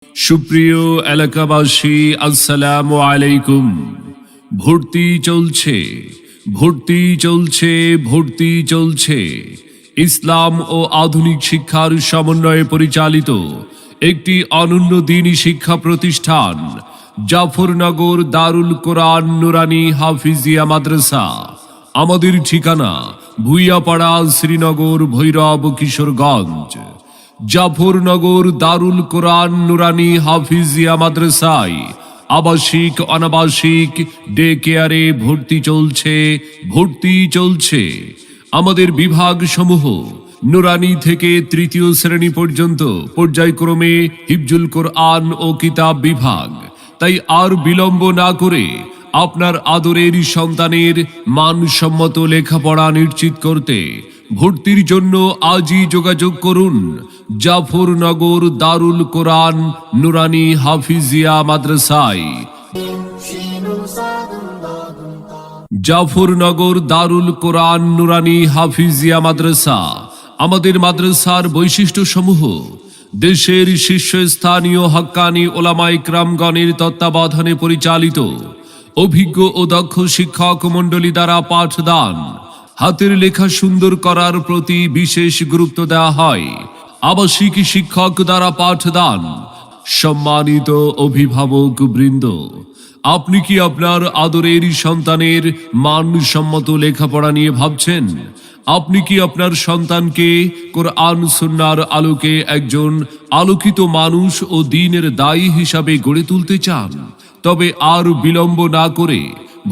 সুপ্রিয় এলাকাবাসী, আসসালামু আলাইকুম। ভর্তি চলছে, ভর্তি চলছে, ভর্তি চলছে। ইসলাম ও আধুনিক শিক্ষার সমন্বয়ে পরিচালিত একটি অনন্য দ্বীনি শিক্ষা প্রতিষ্ঠান জাফরনগর দারুল কোরআন নুরানী হাফিজিয়া মাদ্রাসা। আমাদের ঠিকানা ভুইয়াপাড়া, শ্রীনগর, ভৈরব, কিশোরগঞ্জ। জাফরনগর দারুল কোরআন নুরানী হাফিজিয়া মাদ্রাসায় আবাসিক অনাবাসিক ডে কেয়ারে ভর্তি চলছে, ভর্তি চলছে। আমাদের বিভাগ সমূহ নুরানী থেকে তৃতীয় শ্রেণী পর্যন্ত পর্যায়ক্রমে হিফজুল কোরআন ও কিতাব বিভাগ। তাই আর বিলম্ব না করে আপনার আদরের সন্তানের মানসম্মত লেখাপড়া নিশ্চিত করতে ভর্তির জন্য আজই যোগাযোগ করুন জাফরনগর দারুল কোরআন নুরানী হাফিজিয়া মাদ্রাসায়। জাফরনগর দারুল কোরআন নুরানী হাফিজিয়া মাদ্রাসা। আমাদের মাদ্রাসার বৈশিষ্ট্য সমূহ: দেশের শীর্ষস্থানীয় হক্কানি ওলামায়ে কেরামগণের তত্ত্বাবধানে পরিচালিত অভিজ্ঞ ও দক্ষ শিক্ষক মণ্ডলী দ্বারা পাঠদান। হাতের লেখা সুন্দর করার প্রতি বিশেষ গুরুত্ব দেওয়া হয়। আবাসিক শিক্ষক দ্বারা পাঠদান। সম্মানিত অভিভাবক বৃন্দ, আপনি কি আপনার আদরের সন্তানের মানসম্মত লেখাপড়া নিয়ে ভাবছেন? আপনি কি আপনার সন্তানকে কোরআন সুন্নাহর আলোকে একজন আলোকিত মানুষ ও দ্বীনের দায়ী হিসাবে গড়ে তুলতে চান? তবে আর বিলম্ব না করে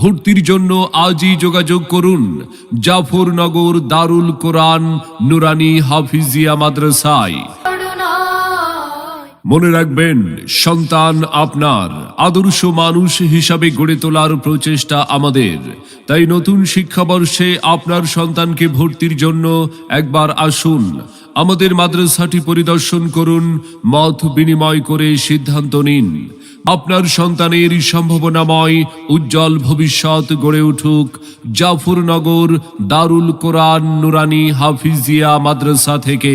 ভর্তির জন্য আজই যোগাযোগ করুন জাফরনগর দারুল কোরআন নুরানী হাফিজিয়া মাদ্রাসায়। মনে রাখবেন, সন্তান আপনার, আদর্শ মানুষ হিসাবে গড়ে তোলার প্রচেষ্টা আমাদের। তাই নতুন শিক্ষাবর্ষে আপনার সন্তানকে ভর্তির জন্য একবার আসুন, আমাদের মাদ্রাসাটি পরিদর্শন করুন, মত বিনিময় করে সিদ্ধান্ত নিন। আপনার সন্তানের সম্ভাবনাময় উজ্জ্বল ভবিষ্যৎ গড়ে উঠুক জাফরনগর দারুল কোরআন নুরানী হাফিজিয়া মাদ্রাসা থেকে।